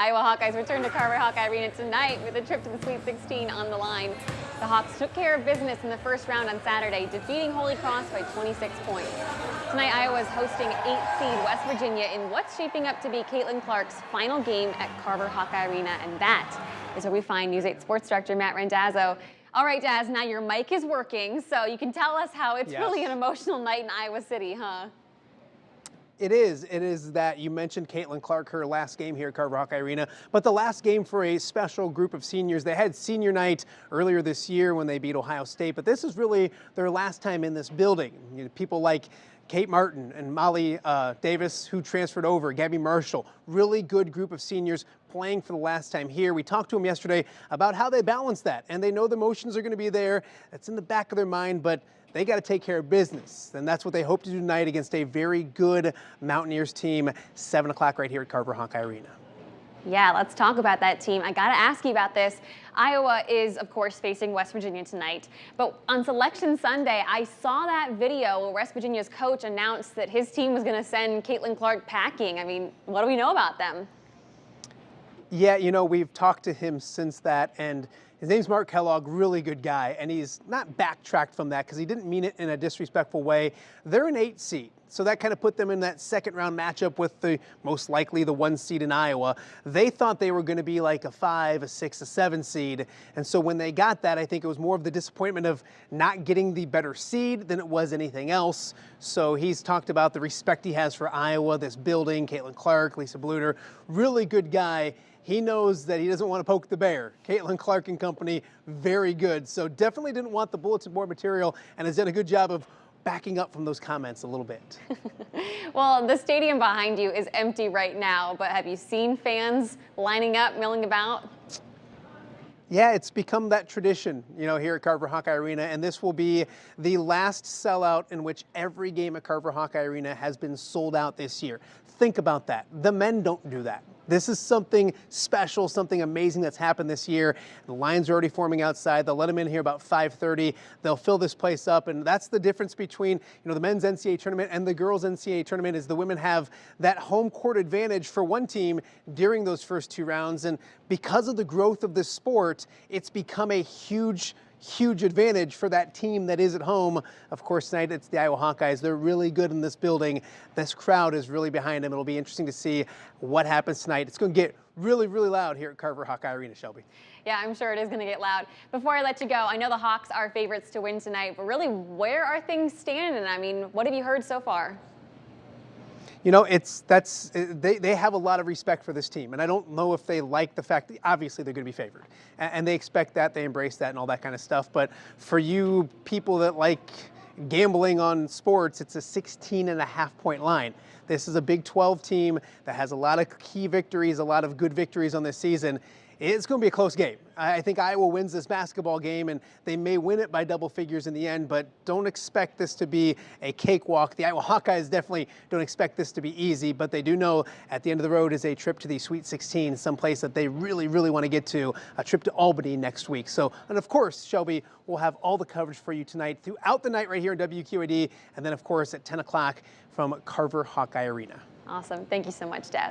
Iowa Hawkeyes return to Carver Hawkeye Arena tonight with a trip to the Sweet 16 on the line. The Hawks took care of business in the first round on Saturday, defeating Holy Cross by 26 points. Tonight, Iowa is hosting 8th seed West Virginia in what's shaping up to be Caitlin Clark's final game at Carver Hawkeye Arena, and that is where we find News 8 Sports Director Matt Randazzo. All right, Daz, now your mic is working, so you can tell us how it's really an emotional night in Iowa City, huh? It is. It is that you mentioned Caitlin Clark, her last game here at Carver Hawkeye Arena, but the last game for a special group of seniors. They had senior night earlier this year when they beat Ohio State, but this is really their last time in this building. You know, people like Kate Martin and Molly Davis, who transferred over, Gabby Marshall, really good group of seniors playing for the last time here. We talked to them yesterday about how they balance that, and they know the emotions are going to be there. That's in the back of their mind, but they got to take care of business, and that's what they hope to do tonight against a very good Mountaineers team, 7 o'clock right here at Carver Hawkeye Arena. Yeah, let's talk about that team. I got to ask you about this. Iowa is, of course, facing West Virginia tonight. But on Selection Sunday, I saw that video where West Virginia's coach announced that his team was going to send Caitlin Clark packing. I mean, what do we know about them? Yeah, you know, we've talked to him since that, and his name's Mark Kellogg, really good guy, and he's not backtracked from that because he didn't mean it in a disrespectful way. They're an 8 seed, so that kind of put them in that second round matchup with the most likely the 1 seed in Iowa. They thought they were going to be like a 5, a 6, a 7 seed, and so when they got that, I think it was more of the disappointment of not getting the better seed than it was anything else. So he's talked about the respect he has for Iowa, this building, Caitlin Clark, Lisa Bluter, really good guy. He knows that he doesn't want to poke the bear. Caitlin Clark and company, very good. So definitely didn't want the bulletin board material and has done a good job of backing up from those comments a little bit. Well, the stadium behind you is empty right now, but have you seen fans lining up, milling about? Yeah, it's become that tradition, you know, here at Carver Hawkeye Arena, and this will be the last sellout in which every game at Carver Hawkeye Arena has been sold out this year. Think about that. The men don't do that. This is something special, something amazing that's happened this year. The lines are already forming outside. They'll let them in here about 5:30. They'll fill this place up, and that's the difference between, you know, the men's NCAA tournament and the girls' NCAA tournament is the women have that home court advantage for one team during those first 2 rounds, and because of the growth of this sport, it's become a huge advantage for that team that is at home. Of course, tonight it's the Iowa Hawkeyes. They're really good in this building. This crowd is really behind them. It'll be interesting to see what happens tonight. It's going to get really, really loud here at Carver Hawkeye Arena, Shelby. Yeah, I'm sure it is going to get loud. Before I let you go, I know the Hawks are favorites to win tonight, but really, where are things standing? I mean, what have you heard so far? You know, they have a lot of respect for this team, and I don't know if they like the fact that obviously they're going to be favored, and they expect that, they embrace that and all that kind of stuff. But for you people that like gambling on sports, it's a 16.5-point line. This is a Big 12 team that has a lot of key victories, a lot of good victories on this season. It's going to be a close game. I think Iowa wins this basketball game, and they may win it by double figures in the end, but don't expect this to be a cakewalk. The Iowa Hawkeyes definitely don't expect this to be easy, but they do know at the end of the road is a trip to the Sweet 16, someplace that they really, really want to get to, a trip to Albany next week. So, and of course, Shelby, we'll have all the coverage for you tonight throughout the night right here in WQAD, and then, of course, at 10 o'clock from Carver Hawkeye Arena. Awesome. Thank you so much, Dad.